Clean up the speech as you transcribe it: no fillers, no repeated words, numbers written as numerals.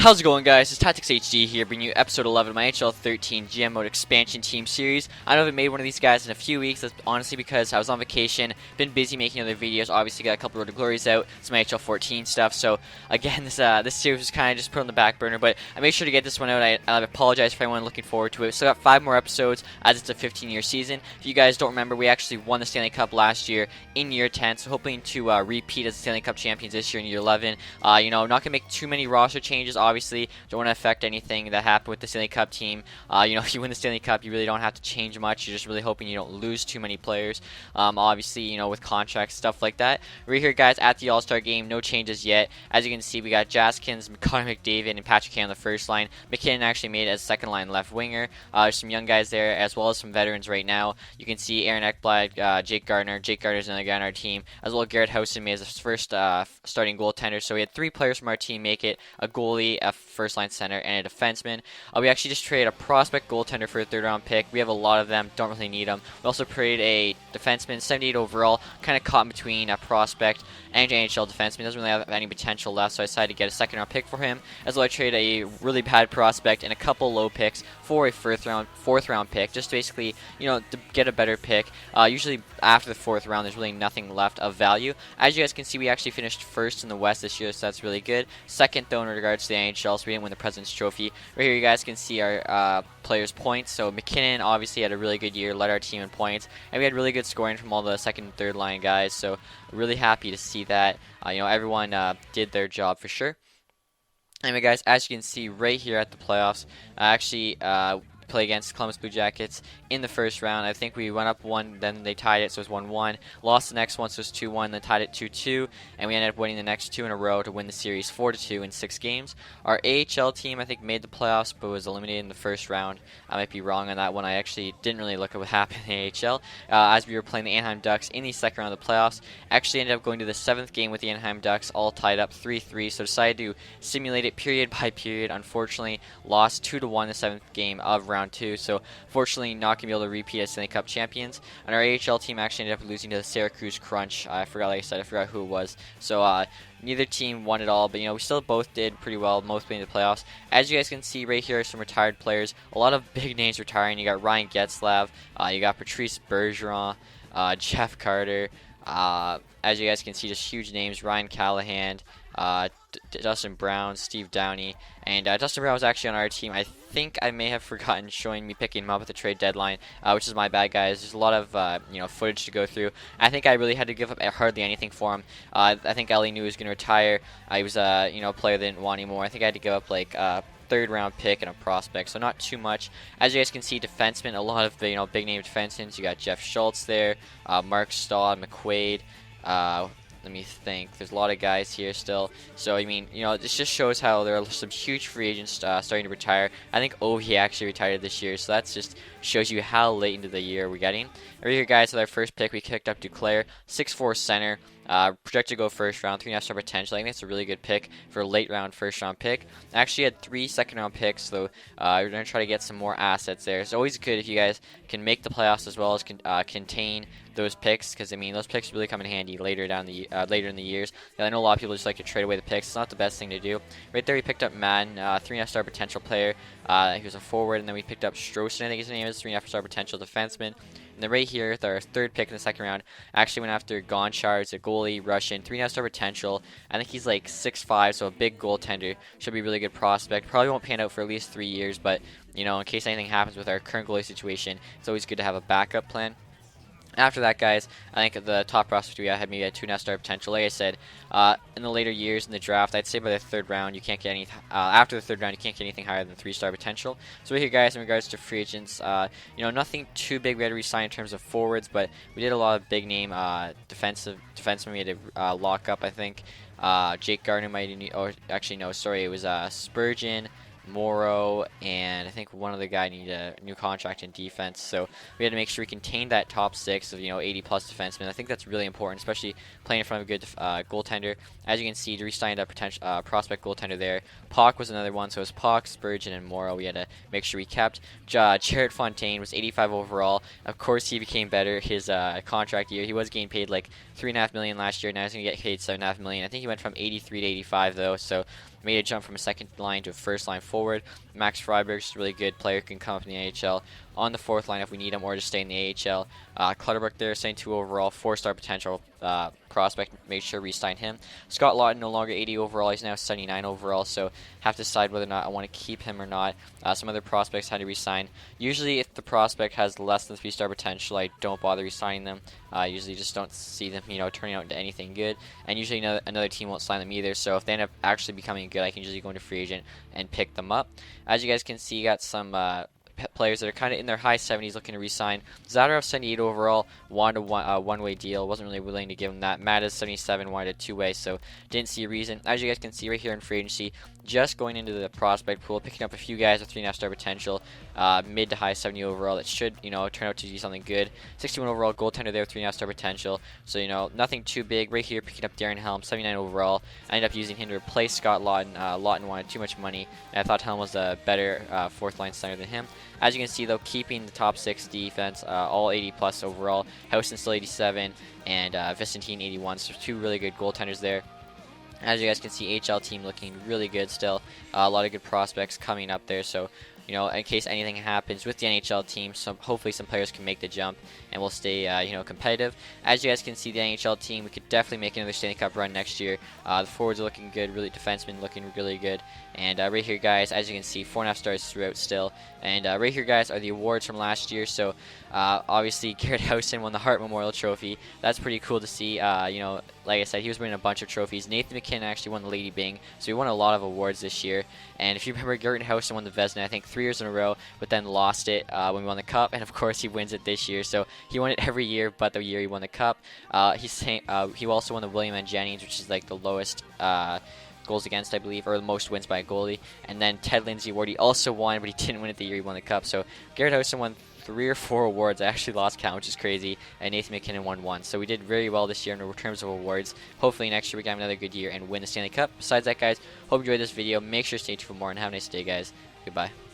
How's it going, guys? It's TacTixHD here, bringing you episode 11 of my NHL 13 GM Mode Expansion Team Series. I haven't made one of these guys in a few weeks. That's honestly because I was on vacation, been busy making other videos. Obviously, got a couple Road to Glories out, some NHL 14 stuff. So again, this series was kind of just put on the back burner, but I made sure to get this one out. I apologize for anyone looking forward to it. Still got 5 more episodes as it's a 15-year season. If you guys don't remember, we actually won the Stanley Cup last year in year 10, so hoping to repeat as the Stanley Cup champions this year in year 11. Not gonna make too many roster changes. Obviously, don't want to affect anything that happened with the Stanley Cup team. If you win the Stanley Cup, you really don't have to change much. You're just really hoping you don't lose too many players. Obviously, with contracts, stuff like that. We're here, guys, at the All-Star game. No changes yet. As you can see, we got Jaskins, Connor McDavid, and Patrick Kane on the first line. McKinnon actually made it as second-line left winger. There's some young guys there, as well as some veterans right now. You can see Aaron Ekblad, Jake Gardner. Jake Gardner's another guy on our team, as well as Garrett Housen made his first starting goaltender. So we had 3 players from our team make it: a goalie, a first-line center, and a defenseman. We actually just traded a prospect goaltender for a 3rd-round pick. We have a lot of them, don't really need them. We also traded a defenseman, 78 overall, kind of caught in between a prospect and NHL defenseman. Doesn't really have any potential left, so I decided to get a 2nd-round pick for him. As well, I traded a really bad prospect and a couple low picks for a 4th-round pick, just basically, to get a better pick. Usually after the 4th round, there's really nothing left of value. As you guys can see, we actually finished 1st in the West this year, so that's really good. 2nd, though, in regards to the NHL, so we didn't win the President's Trophy. Right here, you guys can see our players' points. So McKinnon obviously had a really good year, led our team in points, and we had really good scoring from all the 2nd and 3rd line guys. So really happy to see that. Everyone did their job for sure. Anyway, guys, as you can see right here at the playoffs, I actually play against Columbus Blue Jackets in the 1st round. I think we went up 1, then they tied it, so it was 1-1. Lost the next one, so it was 2-1, then tied it 2-2, and we ended up winning the next 2 in a row to win the series 4-2 in 6 games. Our AHL team, I think, made the playoffs, but was eliminated in the 1st round. I might be wrong on that one. I actually didn't really look at what happened in the AHL. As we were playing the Anaheim Ducks in the 2nd round of the playoffs, actually ended up going to the 7th game with the Anaheim Ducks, all tied up 3-3, so decided to simulate it period by period. Unfortunately, lost 2-1 the 7th game of round 2, so fortunately not going to be able to repeat as Stanley Cup champions. And our AHL team actually ended up losing to the Syracuse Crunch. I forgot who it was. So neither team won it all, but we still both did pretty well, most playing the playoffs. As you guys can see right here, some retired players, a lot of big names retiring. You got Ryan Getzlav, you got Patrice Bergeron, Jeff Carter. As you guys can see, just huge names: Ryan Callahan, Dustin Brown, Steve Downey, and Dustin Brown was actually on our team. I think I may have forgotten showing me picking him up at the trade deadline, which is my bad, guys. There's a lot of footage to go through. I think I really had to give up hardly anything for him. I think Ellie knew he was going to retire. He was a player that didn't want anymore. I think I had to give up like 3rd-round pick and a prospect, so not too much. As you guys can see, defensemen, a lot of big name defensemen. You got Jeff Schultz there, Mark Stahl, McQuaid. Let me think. There's a lot of guys here still. So, this just shows how there are some huge free agents starting to retire. I think Ovi actually retired this year, so that just shows you how late into the year we're getting. Right here, guys, with our first pick, we picked up Duclair, 6'4" center. Projected to go 1st round, 3.5-star potential. I think that's a really good pick for a late round 1st round pick. I actually had 3 2nd-round picks, so we're going to try to get some more assets there. It's always good if you guys can make the playoffs as well as contain those picks, because those picks really come in handy later in the years. I know a lot of people just like to trade away the picks. It's not the best thing to do. Right there, we picked up Madden, 3.5-star potential player. He was a forward, and then we picked up Strossen, I think his name is, 3.5-star potential defenseman. And then right here, with our 3rd pick in the 2nd round, actually went after Gonchar. It's a goalie, Russian, 3.5-star potential. I think he's like 6'5", so a big goaltender. Should be a really good prospect. Probably won't pan out for at least 3 years, but in case anything happens with our current goalie situation, it's always good to have a backup plan. After that, guys, I think the top prospect we had maybe a 2.5-star potential. Like I said, in the later years in the draft, I'd say by the 3rd round, you can't get any. After the 3rd round, you can't get anything higher than 3-star potential. So right here, guys, in regards to free agents, nothing too big we had to resign in terms of forwards, but we did a lot of big name defensemen we had to lock up. I think Jake Gardner it was Spurgeon, Morrow, and I think one other guy needed a new contract in defense. So we had to make sure we contained that top 6 of 80-plus defensemen. I think that's really important, especially playing in front of a good goaltender. As you can see, to re-sign a potential prospect goaltender there. Puck was another one, so it was Puck, Spurgeon, and Morrow we had to make sure we kept. Jared Fontaine was 85 overall. Of course, he became better his contract year. He was getting paid like $3.5 million last year. Now he's going to get paid $7.5 million. I think he went from 83 to 85 though. So made a jump from a second line to a first line forward. Max Freiberg's a really good player, can come up in the NHL on the fourth line if we need him, or just stay in the AHL. Clutterbuck there, 72 overall, 4-star potential prospect. Make sure we sign him. Scott Lawton, no longer 80 overall, he's now 79 overall, so have to decide whether or not I want to keep him or not. Some other prospects had to resign. Usually if the prospect has less than 3-star potential, I don't bother resigning them. Usually just don't see them, turning out into anything good, and usually another team won't sign them either, so if they end up actually becoming good, I can usually go into free agent and pick them up. As you guys can see, you got some players that are kind of in their high 70s looking to re-sign. Zadorov, 78 overall, wanted a one-way deal. Wasn't really willing to give him that. Mattis, 77, wanted a two-way, so didn't see a reason. As you guys can see right here in free agency, just going into the prospect pool, picking up a few guys with 3.5-star potential, mid to high 70 overall that should, turn out to do something good. 61 overall goaltender there with 3.5-star potential, so, nothing too big. Right here, picking up Darren Helm, 79 overall. I ended up using him to replace Scott Lawton. Lawton wanted too much money, and I thought Helm was a better fourth-line center than him. As you can see, though, keeping the top 6 defense, all 80-plus overall. Houston still 87, and Vicentine 81, so 2 really good goaltenders there. As you guys can see, HL team looking really good still. A lot of good prospects coming up there, so in case anything happens with the NHL team, hopefully some players can make the jump and we'll stay, competitive. As you guys can see, the NHL team, we could definitely make another Stanley Cup run next year. The forwards are looking good, really defensemen looking really good. And right here, guys, as you can see, 4.5 stars throughout still. And right here, guys, are the awards from last year. So obviously, Garrett Housen won the Hart Memorial Trophy. That's pretty cool to see. Like I said, he was winning a bunch of trophies. Nathan McKinnon actually won the Lady Byng, so he won a lot of awards this year. And if you remember, Garrett Housen won the Vezina, I think 3 years in a row, but then lost it when we won the Cup. And of course, he wins it this year. So he won it every year, but the year he won the Cup. He also won the William N. Jennings, which is like the lowest goals against, I believe, or the most wins by a goalie. And then Ted Lindsay Award, he also won, but he didn't win it the year he won the Cup. So Garrett Housen won 3 or 4 awards. I actually lost count, which is crazy. And Nathan McKinnon won 1. So we did very well this year in terms of awards. Hopefully next year we can have another good year and win the Stanley Cup. Besides that, guys, hope you enjoyed this video. Make sure to stay tuned for more and have a nice day, guys. Goodbye.